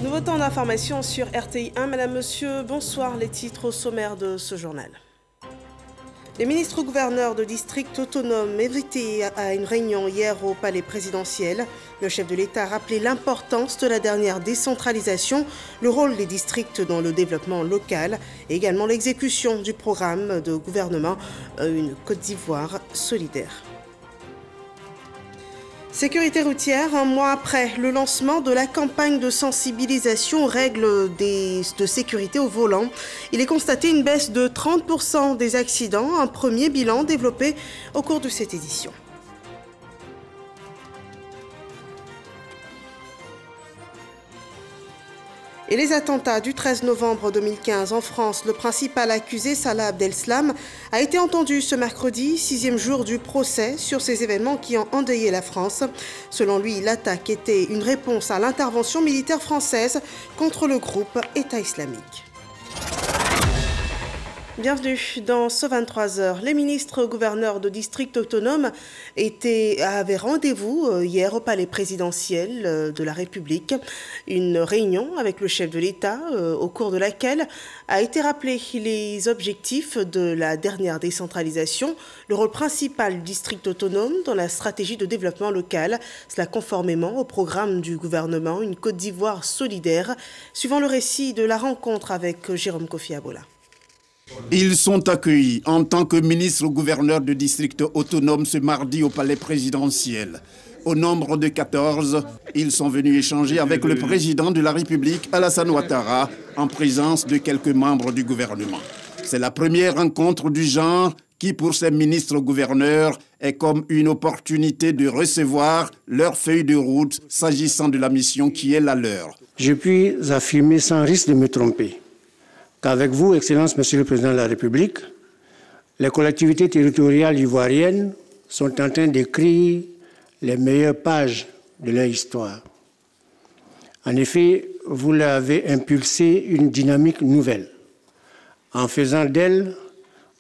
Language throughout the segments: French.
Nouveau temps d'information sur RTI 1. Madame, Monsieur, bonsoir. Les titres au sommaire de ce journal. Les ministres gouverneurs de districts autonomes invités à une réunion hier au palais présidentiel. Le chef de l'État a rappelé l'importance de la dernière décentralisation, le rôle des districts dans le développement local et également l'exécution du programme de gouvernement Une Côte d'Ivoire solidaire. Sécurité routière, un mois après le lancement de la campagne de sensibilisation aux règles de sécurité au volant, il est constaté une baisse de 30% des accidents, un premier bilan développé au cours de cette édition. Et les attentats du 13 novembre 2015 en France, le principal accusé, Salah Abdeslam, a été entendu ce mercredi, 6e jour du procès sur ces événements qui ont endeuillé la France. Selon lui, l'attaque était une réponse à l'intervention militaire française contre le groupe État islamique. Bienvenue dans ce 23h. Les ministres gouverneurs de districts autonomes avaient rendez-vous hier au palais présidentiel de la République. Une réunion avec le chef de l'État au cours de laquelle a été rappelé les objectifs de la dernière décentralisation, le rôle principal du district autonome dans la stratégie de développement local, cela conformément au programme du gouvernement Une Côte d'Ivoire solidaire, suivant le récit de la rencontre avec Jérôme Kofi Abola. Ils sont accueillis en tant que ministres-gouverneurs de districts autonomes ce mardi au palais présidentiel. Au nombre de 14, ils sont venus échanger avec le président de la République, Alassane Ouattara, en présence de quelques membres du gouvernement. C'est la première rencontre du genre qui, pour ces ministres-gouverneurs, est comme une opportunité de recevoir leur feuille de route s'agissant de la mission qui est la leur. Je puis affirmer sans risque de me tromper qu'avec vous, Excellence, Monsieur le Président de la République, les collectivités territoriales ivoiriennes sont en train d'écrire les meilleures pages de leur histoire. En effet, vous leur avez impulsé une dynamique nouvelle, en faisant d'elles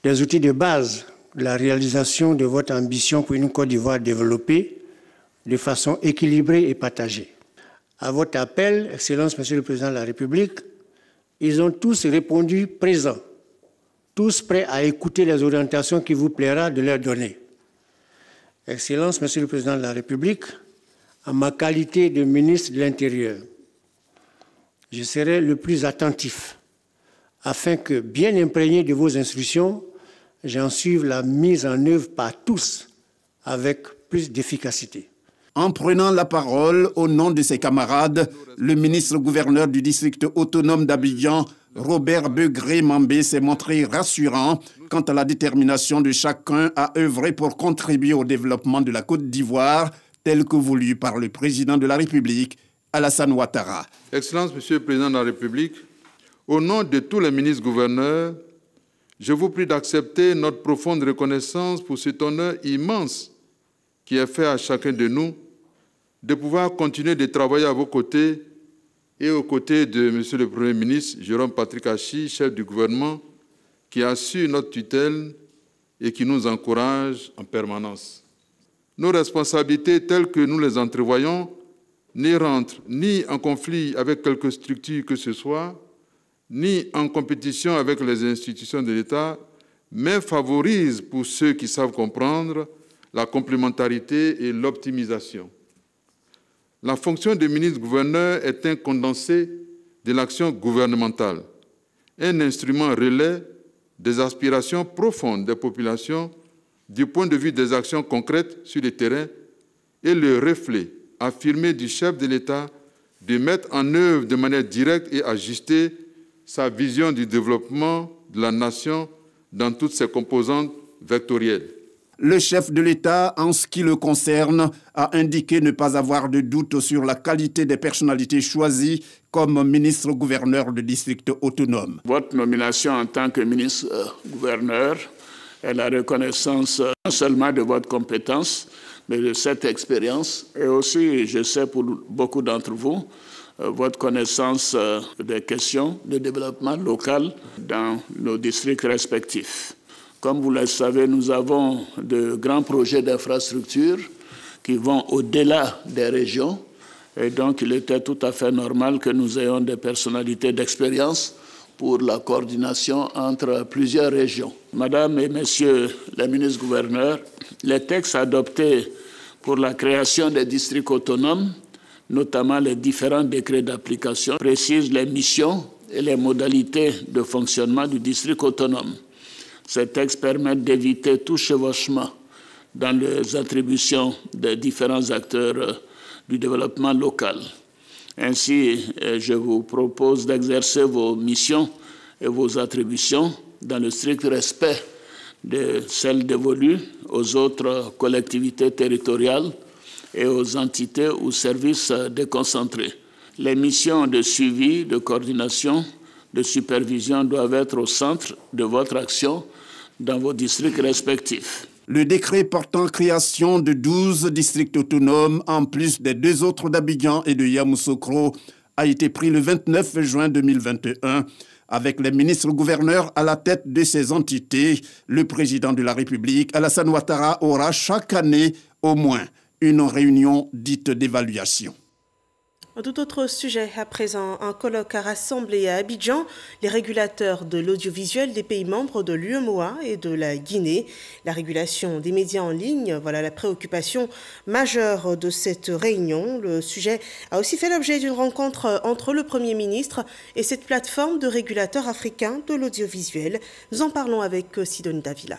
des outils de base de la réalisation de votre ambition pour une Côte d'Ivoire développée de façon équilibrée et partagée. À votre appel, Excellence, Monsieur le Président de la République, ils ont tous répondu présents, tous prêts à écouter les orientations qu'il vous plaira de leur donner. Excellence, Monsieur le Président de la République, en ma qualité de ministre de l'Intérieur, je serai le plus attentif afin que, bien imprégné de vos instructions, j'en suive la mise en œuvre par tous avec plus d'efficacité. En prenant la parole au nom de ses camarades, le ministre-gouverneur du district autonome d'Abidjan, Robert Begré-Mambé, s'est montré rassurant quant à la détermination de chacun à œuvrer pour contribuer au développement de la Côte d'Ivoire, tel que voulu par le président de la République, Alassane Ouattara. Excellence, Monsieur le Président de la République, au nom de tous les ministres-gouverneurs, je vous prie d'accepter notre profonde reconnaissance pour cet honneur immense qui est fait à chacun de nous, de pouvoir continuer de travailler à vos côtés et aux côtés de M. le Premier ministre Jérôme Patrick Achi, chef du gouvernement, qui assure notre tutelle et qui nous encourage en permanence. Nos responsabilités telles que nous les entrevoyons ne rentrent ni en conflit avec quelque structure que ce soit, ni en compétition avec les institutions de l'État, mais favorisent pour ceux qui savent comprendre la complémentarité et l'optimisation. La fonction de ministre-gouverneur est un condensé de l'action gouvernementale, un instrument relais des aspirations profondes des populations du point de vue des actions concrètes sur le terrain et le reflet affirmé du chef de l'État de mettre en œuvre de manière directe et ajustée sa vision du développement de la nation dans toutes ses composantes vectorielles. Le chef de l'État, en ce qui le concerne, a indiqué ne pas avoir de doute sur la qualité des personnalités choisies comme ministre-gouverneur de district autonome. Votre nomination en tant que ministre-gouverneur est la reconnaissance non seulement de votre compétence, mais de cette expérience. Et aussi, je sais pour beaucoup d'entre vous, votre connaissance des questions de développement local dans nos districts respectifs. Comme vous le savez, nous avons de grands projets d'infrastructure qui vont au-delà des régions Et donc, il était tout à fait normal que nous ayons des personnalités d'expérience pour la coordination entre plusieurs régions. Madame et Messieurs les ministres-gouverneurs, les textes adoptés pour la création des districts autonomes, notamment les différents décrets d'application, précisent les missions et les modalités de fonctionnement du district autonome. Ces textes permettent d'éviter tout chevauchement dans les attributions des différents acteurs du développement local. Ainsi, je vous propose d'exercer vos missions et vos attributions dans le strict respect de celles dévolues aux autres collectivités territoriales et aux entités ou services déconcentrés. Les missions de suivi, de coordination, de supervision doivent être au centre de votre action dans vos districts respectifs. Le décret portant création de 12 districts autonomes, en plus des 2 autres d'Abidjan et de Yamoussoukro, a été pris le 29 juin 2021. Avec les ministres-gouverneurs à la tête de ces entités, le président de la République, Alassane Ouattara, aura chaque année au moins une réunion dite d'évaluation. Tout autre sujet à présent, un colloque a rassemblé à Abidjan les régulateurs de l'audiovisuel des pays membres de l'UEMOA et de la Guinée. La régulation des médias en ligne, voilà la préoccupation majeure de cette réunion. Le sujet a aussi fait l'objet d'une rencontre entre le Premier ministre et cette plateforme de régulateurs africains de l'audiovisuel. Nous en parlons avec Sidonie Davila.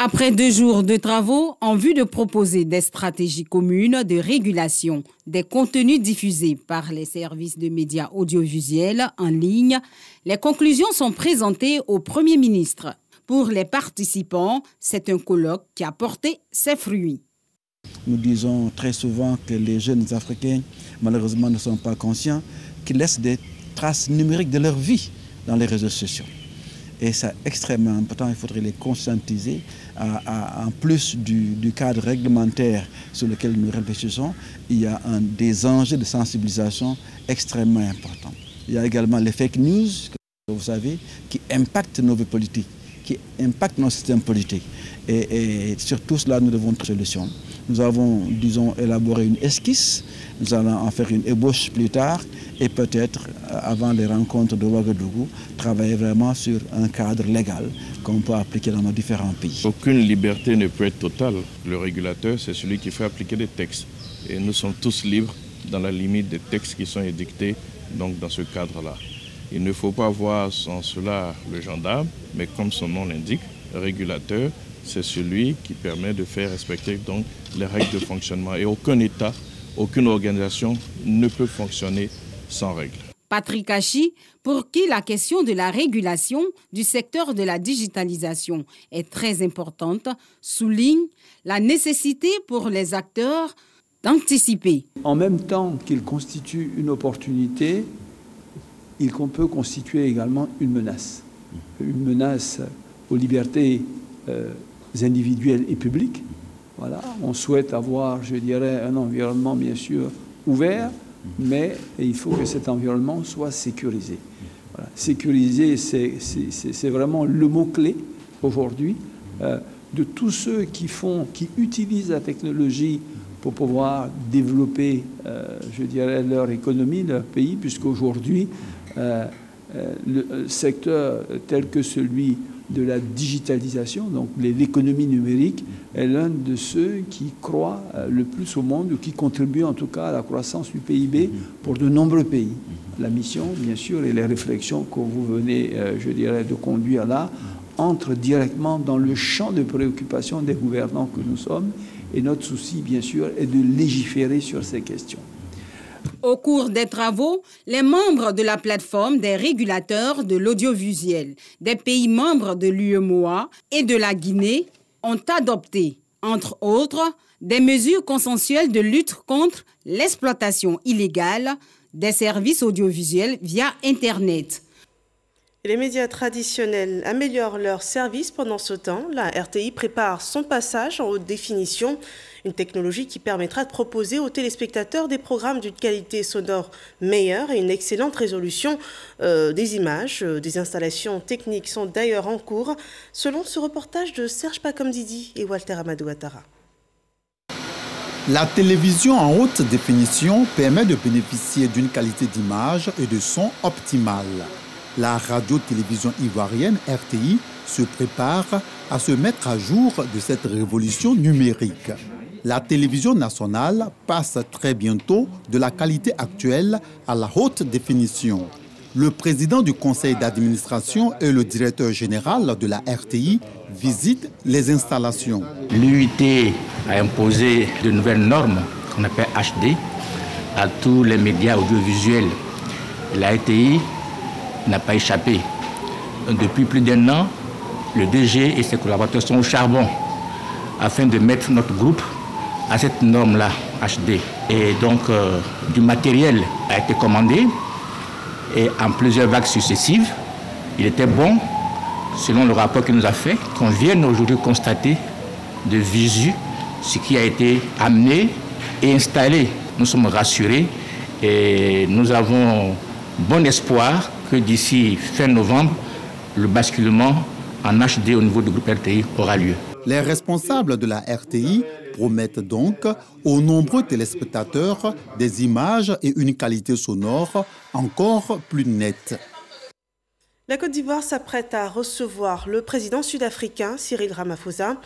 Après 2 jours de travaux en vue de proposer des stratégies communes de régulation des contenus diffusés par les services de médias audiovisuels en ligne, les conclusions sont présentées au Premier ministre. Pour les participants, c'est un colloque qui a porté ses fruits. Nous disons très souvent que les jeunes Africains, malheureusement, ne sont pas conscients qu'ils laissent des traces numériques de leur vie dans les réseaux sociaux. Et c'est extrêmement important, il faudrait les conscientiser. En plus du cadre réglementaire sur lequel nous réfléchissons, il y a des enjeux de sensibilisation extrêmement importants. Il y a également les fake news, vous savez, qui impactent nos vies politiques, qui impactent nos systèmes politiques. Et sur tout cela, nous devons trouver une solution. Nous avons, disons, élaboré une esquisse, nous allons en faire une ébauche plus tard et peut-être, avant les rencontres de Ouagadougou, travailler vraiment sur un cadre légal qu'on peut appliquer dans nos différents pays. Aucune liberté ne peut être totale. Le régulateur, c'est celui qui fait appliquer des textes. Et nous sommes tous libres dans la limite des textes qui sont édictés donc dans ce cadre-là. Il ne faut pas voir sans cela le gendarme, mais comme son nom l'indique, le régulateur, c'est celui qui permet de faire respecter donc les règles de fonctionnement. Et aucun État, aucune organisation ne peut fonctionner sans règles. Patrick Hachi, pour qui la question de la régulation du secteur de la digitalisation est très importante, souligne la nécessité pour les acteurs d'anticiper. En même temps qu'il constitue une opportunité, il peut constituer également une menace. Une menace aux libertés individuelles et publiques. Voilà. On souhaite avoir, je dirais, un environnement bien sûr ouvert, mais il faut que cet environnement soit sécurisé. Voilà. Sécurisé, c'est vraiment le mot-clé aujourd'hui de tous ceux qui utilisent la technologie pour pouvoir développer, je dirais, leur économie, leur pays, puisqu'aujourd'hui, le secteur tel que celui de la digitalisation, donc l'économie numérique, est l'un de ceux qui croient le plus au monde, ou qui contribuent en tout cas à la croissance du PIB pour de nombreux pays. La mission, bien sûr, et les réflexions que vous venez, je dirais, de conduire là, entrent directement dans le champ de préoccupation des gouvernants que nous sommes, et notre souci, bien sûr, est de légiférer sur ces questions. Au cours des travaux, les membres de la plateforme des régulateurs de l'audiovisuel des pays membres de l'UEMOA et de la Guinée ont adopté, entre autres, des mesures consensuelles de lutte contre l'exploitation illégale des services audiovisuels via Internet. Les médias traditionnels améliorent leurs services pendant ce temps. La RTI prépare son passage en haute définition, une technologie qui permettra de proposer aux téléspectateurs des programmes d'une qualité sonore meilleure et une excellente résolution des images. Des installations techniques sont d'ailleurs en cours, selon ce reportage de Serge Pakomdidi et Walter Amadou Ouattara. La télévision en haute définition permet de bénéficier d'une qualité d'image et de son optimale. La radio-télévision ivoirienne RTI se prépare à se mettre à jour de cette révolution numérique. La télévision nationale passe très bientôt de la qualité actuelle à la haute définition. Le président du conseil d'administration et le directeur général de la RTI visitent les installations. L'UIT a imposé de nouvelles normes qu'on appelle HD à tous les médias audiovisuels. La RTI n'a pas échappé. Depuis plus d'1 an, le DG et ses collaborateurs sont au charbon afin de mettre notre groupe à cette norme-là, HD. Et donc, du matériel a été commandé. Et en plusieurs vagues successives, il était bon, selon le rapport qu'il nous a fait, qu'on vienne aujourd'hui constater de visu ce qui a été amené et installé. Nous sommes rassurés et nous avons bon espoir que d'ici fin novembre, le basculement en HD au niveau du groupe RTI aura lieu. Les responsables de la RTI promettent donc aux nombreux téléspectateurs des images et une qualité sonore encore plus nette. La Côte d'Ivoire s'apprête à recevoir le président sud-africain Cyril Ramaphosa.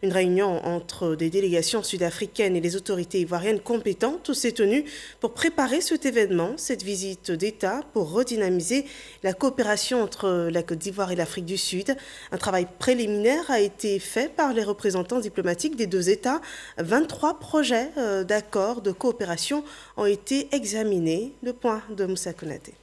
Une réunion entre des délégations sud-africaines et les autorités ivoiriennes compétentes s'est tenue pour préparer cet événement, cette visite d'État pour redynamiser la coopération entre la Côte d'Ivoire et l'Afrique du Sud. Un travail préliminaire a été fait par les représentants diplomatiques des deux États. 23 projets d'accords de coopération ont été examinés. Le point de Moussa Konaté.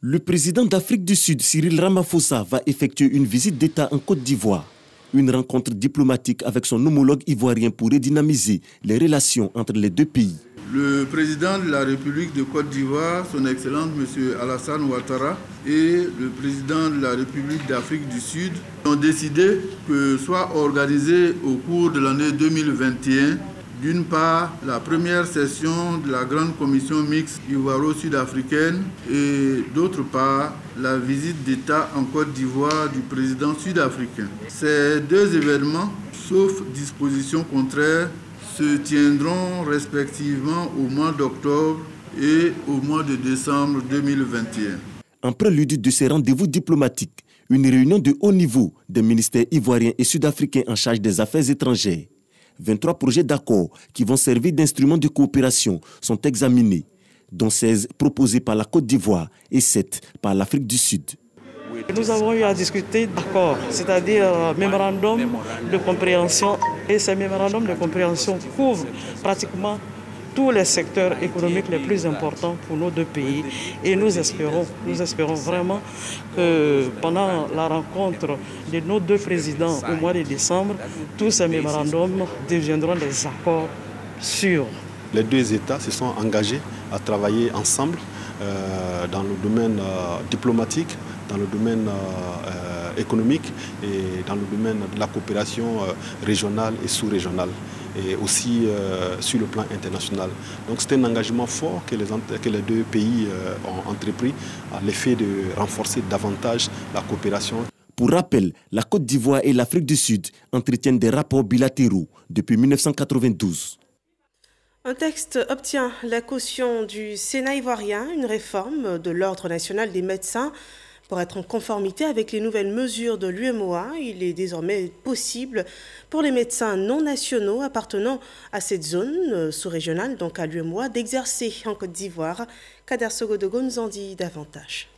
Le président d'Afrique du Sud, Cyril Ramaphosa, va effectuer une visite d'État en Côte d'Ivoire. Une rencontre diplomatique avec son homologue ivoirien pour redynamiser les relations entre les deux pays. Le président de la République de Côte d'Ivoire, son Excellence M. Alassane Ouattara, et le président de la République d'Afrique du Sud ont décidé que soit organisé au cours de l'année 2021, d'une part, la première session de la grande commission mixte ivoiro-sud-africaine et d'autre part, la visite d'État en Côte d'Ivoire du président sud-africain. Ces deux événements, sauf disposition contraire, se tiendront respectivement au mois d'octobre et au mois de décembre 2021. En prélude de ces rendez-vous diplomatiques, une réunion de haut niveau des ministères ivoiriens et sud-africains en charge des affaires étrangères. 23 projets d'accord qui vont servir d'instruments de coopération sont examinés, dont 16 proposés par la Côte d'Ivoire et 7 par l'Afrique du Sud. Nous avons eu à discuter d'accords, c'est-à-dire mémorandum de compréhension. Et ces mémorandums de compréhension couvrent pratiquement tous les secteurs économiques les plus importants pour nos deux pays. Et nous espérons vraiment que pendant la rencontre de nos deux présidents au mois de décembre, tous ces mémorandums deviendront des accords sûrs. Les deux États se sont engagés à travailler ensemble dans le domaine diplomatique, dans le domaine économique et dans le domaine de la coopération régionale et sous-régionale, et aussi sur le plan international. Donc c'est un engagement fort que les deux pays ont entrepris à l'effet de renforcer davantage la coopération. Pour rappel, la Côte d'Ivoire et l'Afrique du Sud entretiennent des rapports bilatéraux depuis 1992. Un texte obtient la caution du Sénat ivoirien, une réforme de l'Ordre national des médecins. Pour être en conformité avec les nouvelles mesures de l'UMOA, il est désormais possible pour les médecins non nationaux appartenant à cette zone sous-régionale, donc à l'UMOA, d'exercer en Côte d'Ivoire. Kader Sogodogo nous en dit davantage.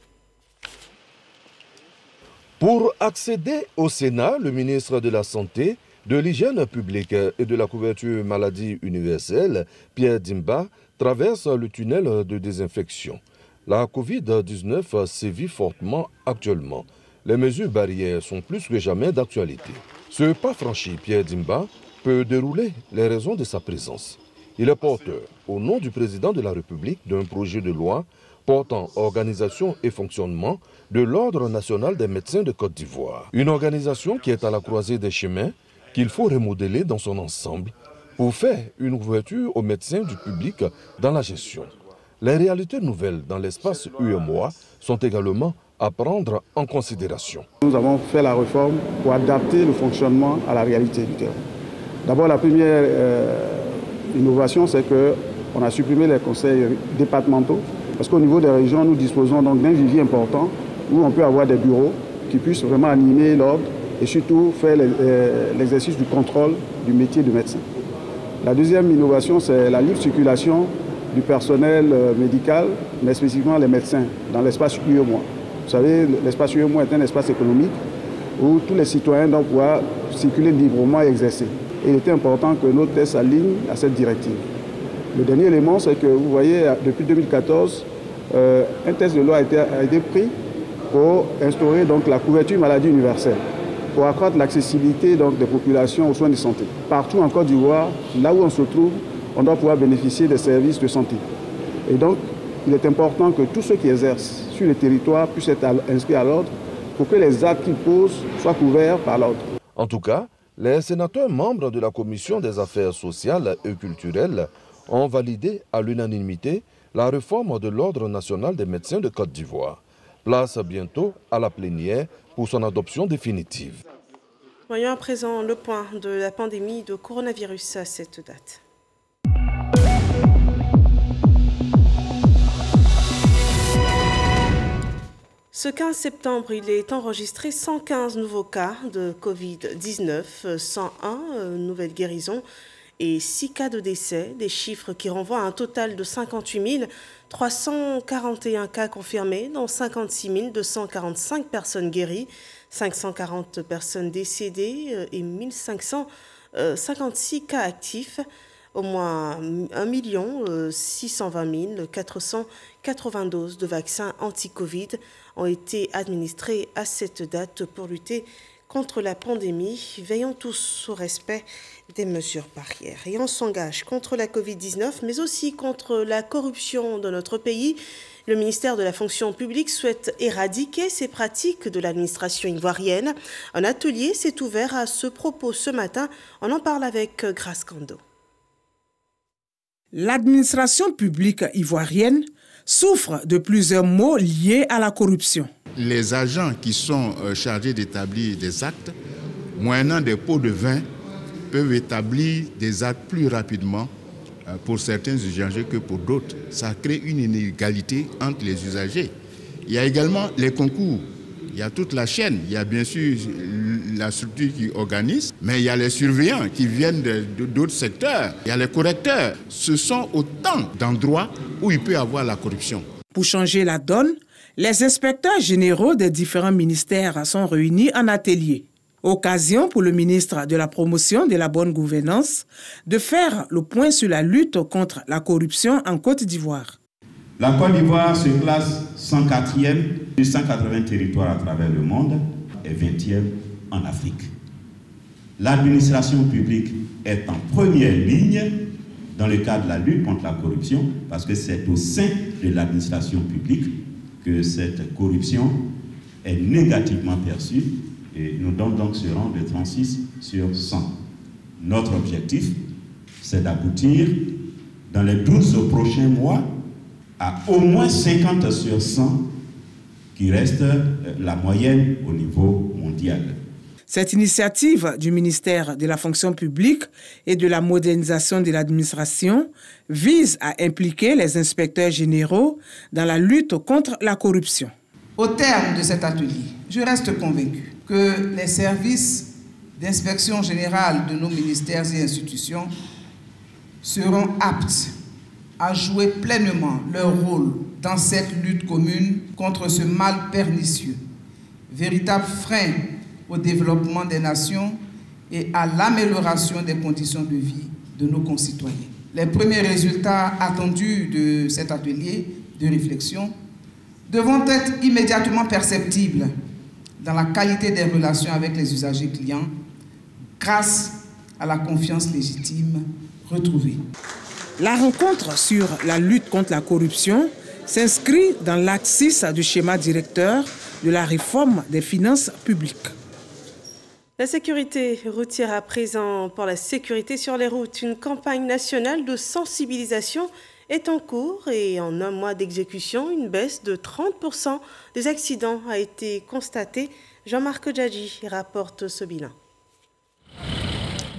Pour accéder au Sénat, le ministre de la Santé, de l'Hygiène publique et de la couverture maladie universelle, Pierre Dimba, traverse le tunnel de désinfection. La Covid-19 sévit fortement actuellement. Les mesures barrières sont plus que jamais d'actualité. Ce pas franchi, Pierre Dimba, peut dérouler les raisons de sa présence. Il est porteur, au nom du président de la République, d'un projet de loi portant organisation et fonctionnement de l'Ordre national des médecins de Côte d'Ivoire. Une organisation qui est à la croisée des chemins, qu'il faut remodeler dans son ensemble pour faire une ouverture aux médecins du public dans la gestion. Les réalités nouvelles dans l'espace UMOA sont également à prendre en considération. Nous avons fait la réforme pour adapter le fonctionnement à la réalité du terrain. D'abord, la première innovation, c'est qu'on a supprimé les conseils départementaux, parce qu'au niveau des régions, nous disposons donc d'un vivier important où on peut avoir des bureaux qui puissent vraiment animer l'ordre et surtout faire l'exercice du contrôle du métier de médecin. La deuxième innovation, c'est la libre circulation du personnel médical, mais spécifiquement les médecins, dans l'espace UEMOA. Vous savez, l'espace UEMOA est un espace économique où tous les citoyens doivent pouvoir circuler librement et exercer. Et il était important que nos tests s'alignent à cette directive. Le dernier élément, c'est que vous voyez, depuis 2014, un test de loi a été pris pour instaurer donc, la couverture maladie universelle, pour accroître l'accessibilité des populations aux soins de santé. Partout en Côte d'Ivoire, là où on se trouve, on doit pouvoir bénéficier des services de santé. Et donc, il est important que tous ceux qui exercent sur le territoire puissent être inscrits à l'ordre pour que les actes qu'ils posent soient couverts par l'ordre. En tout cas, les sénateurs membres de la Commission des affaires sociales et culturelles ont validé à l'unanimité la réforme de l'Ordre national des médecins de Côte d'Ivoire. Place bientôt à la plénière pour son adoption définitive. Voyons à présent le point de la pandémie de coronavirus à cette date. Ce 15 septembre, il est enregistré 115 nouveaux cas de Covid-19, 101 nouvelles guérisons et 6 cas de décès, des chiffres qui renvoient à un total de 58 341 cas confirmés, dont 56 245 personnes guéries, 540 personnes décédées et 1556 cas actifs. Au moins 1 620 480 doses de vaccins anti-Covid ont été administrées à cette date pour lutter contre la pandémie. Veillons tous au respect des mesures barrières. Et on s'engage contre la Covid-19, mais aussi contre la corruption dans notre pays. Le ministère de la fonction publique souhaite éradiquer ces pratiques de l'administration ivoirienne. Un atelier s'est ouvert à ce propos ce matin. On en parle avec Grace Kando. L'administration publique ivoirienne souffre de plusieurs maux liés à la corruption. Les agents qui sont chargés d'établir des actes, moyennant des pots de vin, peuvent établir des actes plus rapidement pour certains usagers que pour d'autres. Ça crée une inégalité entre les usagers. Il y a également les concours. Il y a toute la chaîne. Il y a bien sûr la structure qui organise, mais il y a les surveillants qui viennent d'autres secteurs. Il y a les correcteurs. Ce sont autant d'endroits où il peut y avoir la corruption. Pour changer la donne, les inspecteurs généraux des différents ministères sont réunis en atelier. Occasion pour le ministre de la Promotion de la bonne gouvernance de faire le point sur la lutte contre la corruption en Côte d'Ivoire. La Côte d'Ivoire se classe 104e sur 180 territoires à travers le monde et 20e en Afrique. L'administration publique est en première ligne dans le cadre de la lutte contre la corruption parce que c'est au sein de l'administration publique que cette corruption est négativement perçue et nous donnons donc ce rang de 36 sur 100. Notre objectif, c'est d'aboutir dans les 12 prochains mois à au moins 50 sur 100, qui reste la moyenne au niveau mondial. Cette initiative du ministère de la fonction publique et de la modernisation de l'administration vise à impliquer les inspecteurs généraux dans la lutte contre la corruption. Au terme de cet atelier, je reste convaincu que les services d'inspection générale de nos ministères et institutions seront aptes à jouer pleinement leur rôle dans cette lutte commune contre ce mal pernicieux, véritable frein au développement des nations et à l'amélioration des conditions de vie de nos concitoyens. Les premiers résultats attendus de cet atelier de réflexion devront être immédiatement perceptibles dans la qualité des relations avec les usagers clients grâce à la confiance légitime retrouvée. La rencontre sur la lutte contre la corruption s'inscrit dans l'acte 6 du schéma directeur de la réforme des finances publiques. La sécurité routière à présent pour la sécurité sur les routes. Une campagne nationale de sensibilisation est en cours et en un mois d'exécution, une baisse de 30% des accidents a été constatée. Jean-Marc Djadji rapporte ce bilan.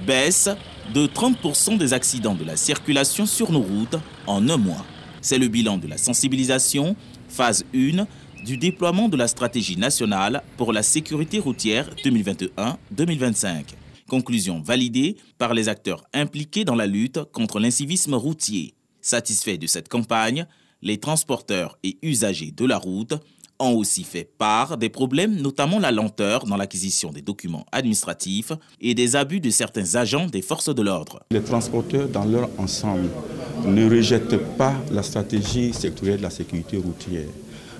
Baisse de 30% des accidents de la circulation sur nos routes en un mois. C'est le bilan de la sensibilisation, phase 1, du déploiement de la stratégie nationale pour la sécurité routière 2021-2025. Conclusion validée par les acteurs impliqués dans la lutte contre l'incivisme routier. Satisfaits de cette campagne, les transporteurs et usagers de la route ont aussi fait part des problèmes, notamment la lenteur dans l'acquisition des documents administratifs et des abus de certains agents des forces de l'ordre. Les transporteurs dans leur ensemble ne rejettent pas la stratégie sectorielle de la sécurité routière,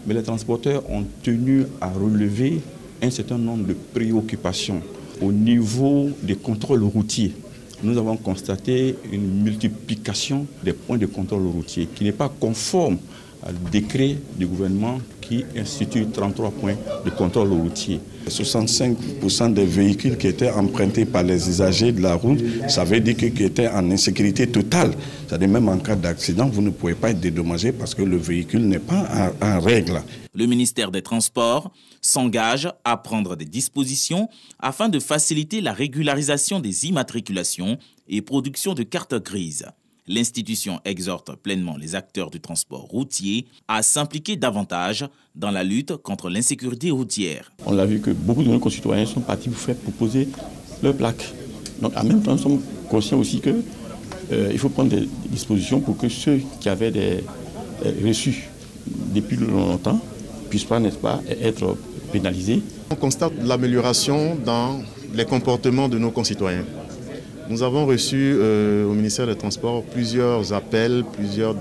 mais les transporteurs ont tenu à relever un certain nombre de préoccupations au niveau des contrôles routiers. Nous avons constaté une multiplication des points de contrôle routier qui n'est pas conforme au décret du gouvernement qui institue 33 points de contrôle routier. 65% des véhicules qui étaient empruntés par les usagers de la route, ça veut dire qu'ils étaient en insécurité totale. C'est-à-dire même en cas d'accident, vous ne pouvez pas être dédommagé parce que le véhicule n'est pas en règle. Le ministère des Transports s'engage à prendre des dispositions afin de faciliter la régularisation des immatriculations et production de cartes grises. L'institution exhorte pleinement les acteurs du transport routier à s'impliquer davantage dans la lutte contre l'insécurité routière. On l'a vu que beaucoup de nos concitoyens sont partis pour faire proposer leurs plaques. Donc en même temps, nous sommes conscients aussi qu'il faut prendre des dispositions pour que ceux qui avaient des reçus depuis longtemps ne puissent pas, n'est-ce pas, être pénalisés. On constate l'amélioration dans les comportements de nos concitoyens. Nous avons reçu au ministère des Transports plusieurs appels, plusieurs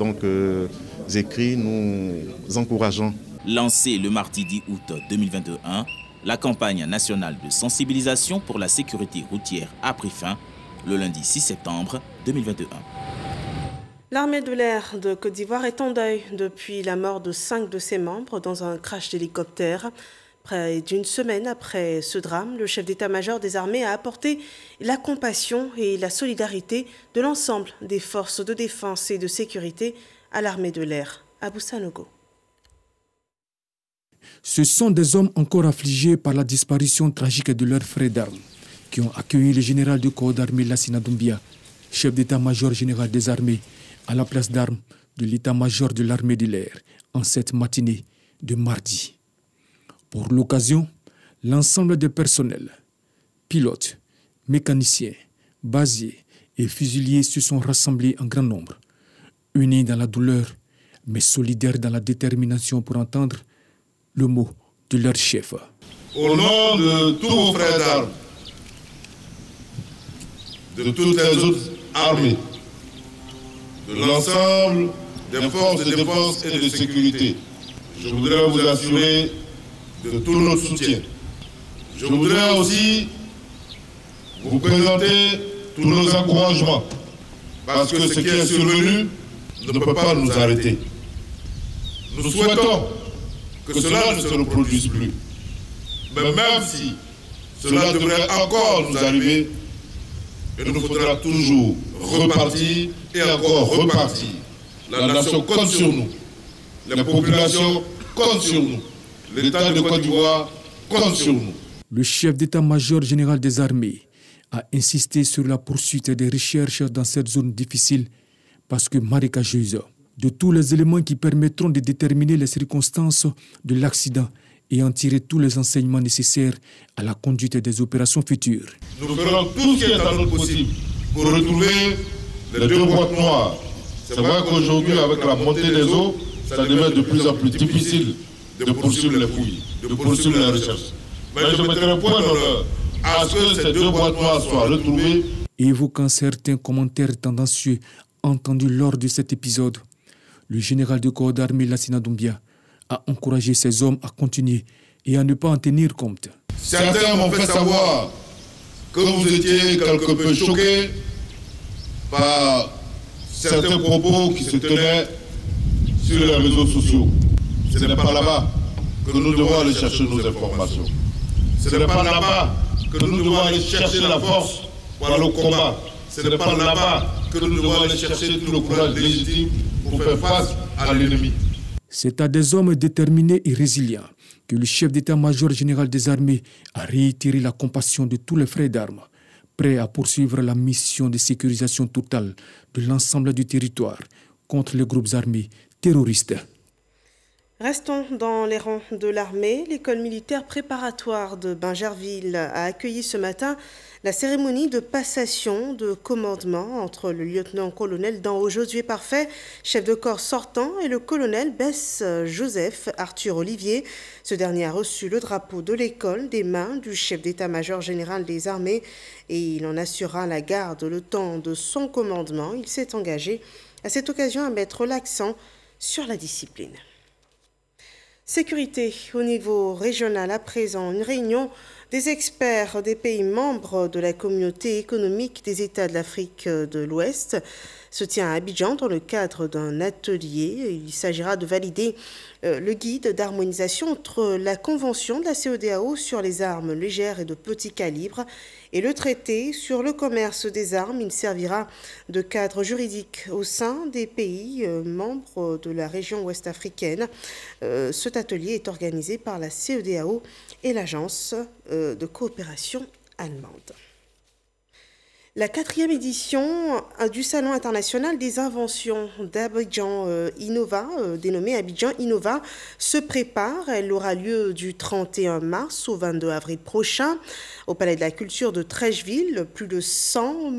écrits nous encourageant. Lancée le mardi 10 août 2021, la campagne nationale de sensibilisation pour la sécurité routière a pris fin le lundi 6 septembre 2021. L'armée de l'air de Côte d'Ivoire est en deuil depuis la mort de 5 de ses membres dans un crash d'hélicoptère. Près d'une semaine après ce drame, le chef d'état-major des armées a apporté la compassion et la solidarité de l'ensemble des forces de défense et de sécurité à l'armée de l'air. Abou Sanogo. Ce sont des hommes encore affligés par la disparition tragique de leurs frères d'armes qui ont accueilli le général de corps d'armée Lassina Doumbia, chef d'état-major général des armées, à la place d'armes de l'état-major de l'armée de l'air en cette matinée de mardi. Pour l'occasion, l'ensemble des personnels, pilotes, mécaniciens, basiers et fusiliers se sont rassemblés en grand nombre, unis dans la douleur, mais solidaires dans la détermination pour entendre le mot de leur chef. Au nom de tous vos frères d'armes, de toutes les autres armées, de l'ensemble des forces de défense et de sécurité, je voudrais vous assurer de tout notre soutien. Je voudrais aussi vous présenter tous nos encouragements, parce que ce qui est survenu ne peut pas nous arrêter. Nous souhaitons que cela ne se reproduise plus. Mais même si cela devrait encore nous arriver, il nous faudra toujours repartir et encore repartir. La nation compte sur nous. Les populations comptent sur nous. L'État de Côte d'Ivoire compte sur nous. Le chef d'état-major général des armées a insisté sur la poursuite des recherches dans cette zone difficile parce que marécageuse. De tous les éléments qui permettront de déterminer les circonstances de l'accident et en tirer tous les enseignements nécessaires à la conduite des opérations futures. Nous ferons tout ce qui est en notre possible pour retrouver les 2 boîtes noires. C'est vrai qu'aujourd'hui, avec la montée des eaux, ça devient de plus en plus difficile de poursuivre les fouilles, de poursuivre les recherches. Mais je mettrai point d'honneur à ce que ces 2 boîtes noires soient retrouvées. Évoquant certains commentaires tendancieux entendus lors de cet épisode, le général de corps d'armée Lassina Doumbia a encouragé ses hommes à continuer et à ne pas en tenir compte. Certains m'ont fait savoir que vous étiez quelque peu choqués par certains propos qui se tenaient sur les réseaux sociaux. Ce n'est pas là-bas que nous devons aller chercher nos informations. Ce n'est pas là-bas que nous devons aller chercher la force pour aller au combat. Ce n'est pas là-bas que nous devons aller chercher tout le courage légitime pour faire face à l'ennemi. C'est à des hommes déterminés et résilients que le chef d'état-major général des armées a réitéré la compassion de tous les frères d'armes prêt à poursuivre la mission de sécurisation totale de l'ensemble du territoire contre les groupes armés terroristes. Restons dans les rangs de l'armée. L'école militaire préparatoire de Bingerville a accueilli ce matin la cérémonie de passation de commandement entre le lieutenant-colonel d'en-haut Josué Parfait, chef de corps sortant, et le colonel Bess Joseph Arthur Olivier. Ce dernier a reçu le drapeau de l'école des mains du chef d'état-major général des armées et il en assurera la garde le temps de son commandement. Il s'est engagé à cette occasion à mettre l'accent sur la discipline. Sécurité au niveau régional à présent, une réunion des experts des pays membres de la communauté économique des États de l'Afrique de l'Ouest se tient à Abidjan dans le cadre d'un atelier. Il s'agira de valider le guide d'harmonisation entre la convention de la CEDEAO sur les armes légères et de petit calibre et le traité sur le commerce des armes. Il servira de cadre juridique au sein des pays membres de la région ouest africaine. Cet atelier est organisé par la CEDEAO et l'agence de coopération allemande. La 4e édition du Salon international des inventions d'Abidjan Innova, dénommée Abidjan Innova, se prépare. Elle aura lieu du 31 mars au 22 avril prochain au Palais de la Culture de Trècheville. Plus de 100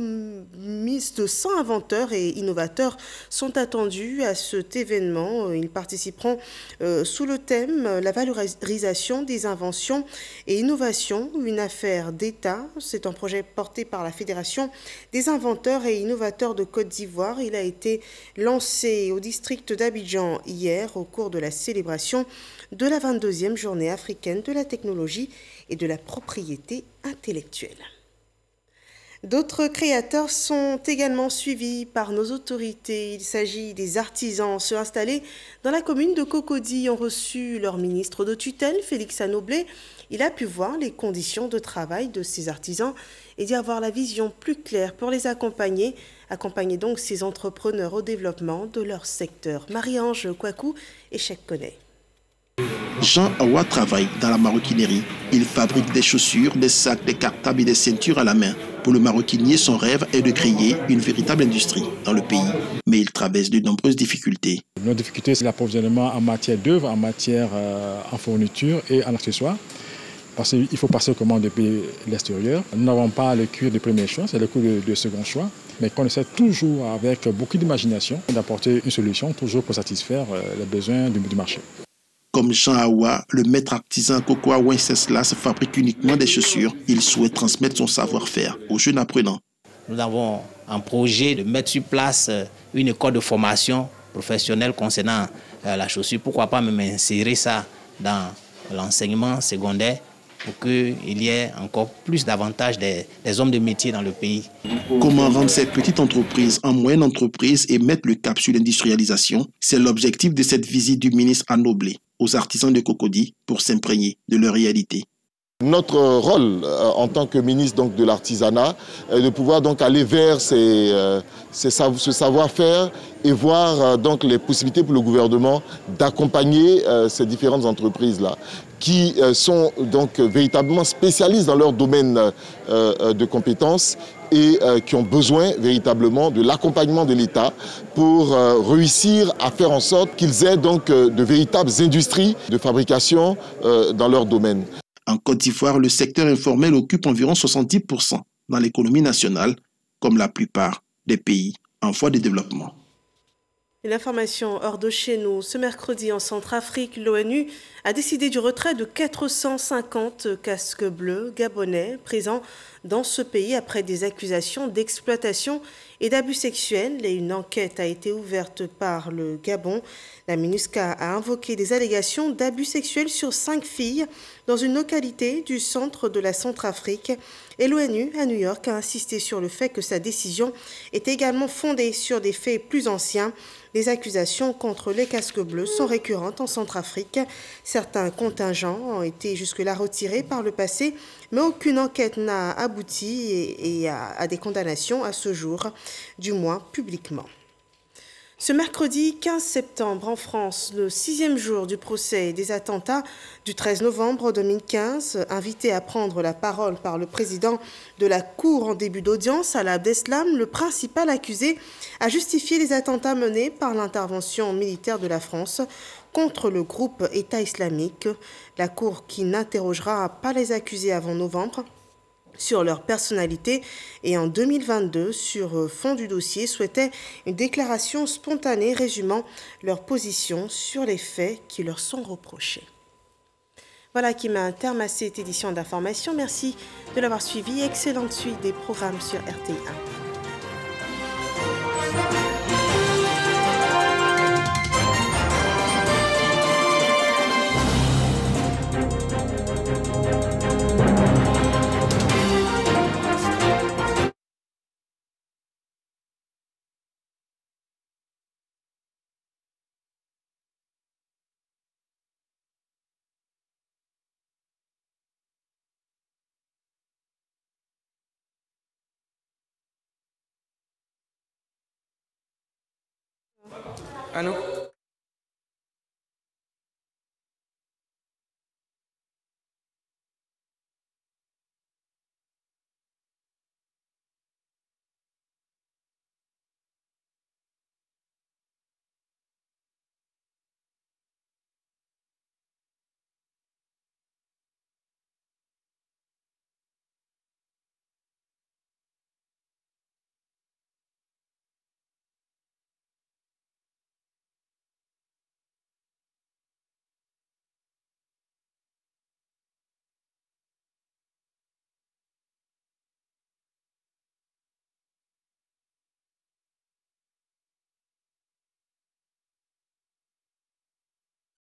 inventeurs et innovateurs sont attendus à cet événement. Ils participeront sous le thème « La valorisation des inventions et innovations, une affaire d'État ». C'est un projet porté par la Fédération des inventeurs et innovateurs de Côte d'Ivoire. Il a été lancé au district d'Abidjan hier au cours de la célébration de la 22e journée africaine de la technologie et de la propriété intellectuelle. D'autres créateurs sont également suivis par nos autorités. Il s'agit des artisans. Ceux installés dans la commune de Cocody ont reçu leur ministre de tutelle, Félix Anoblé. Il a pu voir les conditions de travail de ces artisans et d'y avoir la vision plus claire pour les accompagner donc ces entrepreneurs au développement de leur secteur. Marie-Ange Kouakou et Cheikh Koné. Jean Awa travaille dans la maroquinerie. Il fabrique des chaussures, des sacs, des cartables et des ceintures à la main. Pour le maroquinier, son rêve est de créer une véritable industrie dans le pays. Mais il traverse de nombreuses difficultés. Nos difficultés, c'est l'approvisionnement en matière d'œuvre, en matière en fourniture et en accessoires. Parce qu'il faut passer aux commandes depuis l'extérieur. Nous n'avons pas le cuir de premier choix, c'est le cuir de second choix. Mais qu'on essaie toujours, avec beaucoup d'imagination, d'apporter une solution, toujours pour satisfaire les besoins du marché. Comme Jean Awa, le maître artisan Cocoa Wenceslas fabrique uniquement des chaussures. Il souhaite transmettre son savoir-faire aux jeunes apprenants. Nous avons un projet de mettre sur place une école de formation professionnelle concernant la chaussure. Pourquoi pas même insérer ça dans l'enseignement secondaire pour qu'il y ait encore plus d'avantages des hommes de métier dans le pays. Comment rendre cette petite entreprise en moyenne entreprise et mettre le cap sur l'industrialisation? C'est l'objectif de cette visite du ministre Anoblé aux artisans de Cocody pour s'imprégner de leur réalité. Notre rôle en tant que ministre donc, de l'artisanat est de pouvoir donc, aller vers ce savoir-faire et voir donc, les possibilités pour le gouvernement d'accompagner ces différentes entreprises-là qui sont donc véritablement spécialistes dans leur domaine de compétences et qui ont besoin véritablement de l'accompagnement de l'État pour réussir à faire en sorte qu'ils aient donc de véritables industries de fabrication dans leur domaine. En Côte d'Ivoire, le secteur informel occupe environ 70% dans l'économie nationale, comme la plupart des pays en voie de développement. Et l'information hors de chez nous, ce mercredi en Centrafrique, l'ONU a décidé du retrait de 450 casques bleus gabonais présents dans ce pays après des accusations d'exploitation et d'abus sexuels. Et une enquête a été ouverte par le Gabon. La MINUSCA a invoqué des allégations d'abus sexuels sur 5 filles dans une localité du centre de la Centrafrique. Et l'ONU à New York a insisté sur le fait que sa décision est également fondée sur des faits plus anciens. Les accusations contre les casques bleus sont récurrentes en Centrafrique. Certains contingents ont été jusque-là retirés par le passé, mais aucune enquête n'a abouti et à des condamnations à ce jour, du moins publiquement. Ce mercredi 15 septembre en France, le 6e jour du procès des attentats du 13 novembre 2015, invité à prendre la parole par le président de la Cour en début d'audience, Alaa Abdeslam, le principal accusé, a justifié les attentats menés par l'intervention militaire de la France contre le groupe État islamique. La Cour, qui n'interrogera pas les accusés avant novembre sur leur personnalité et en 2022, sur fond du dossier, souhaitait une déclaration spontanée résumant leur position sur les faits qui leur sont reprochés. Voilà qui met un terme à cette édition d'information. Merci de l'avoir suivi. Excellente suite des programmes sur RTI 1. Ah non.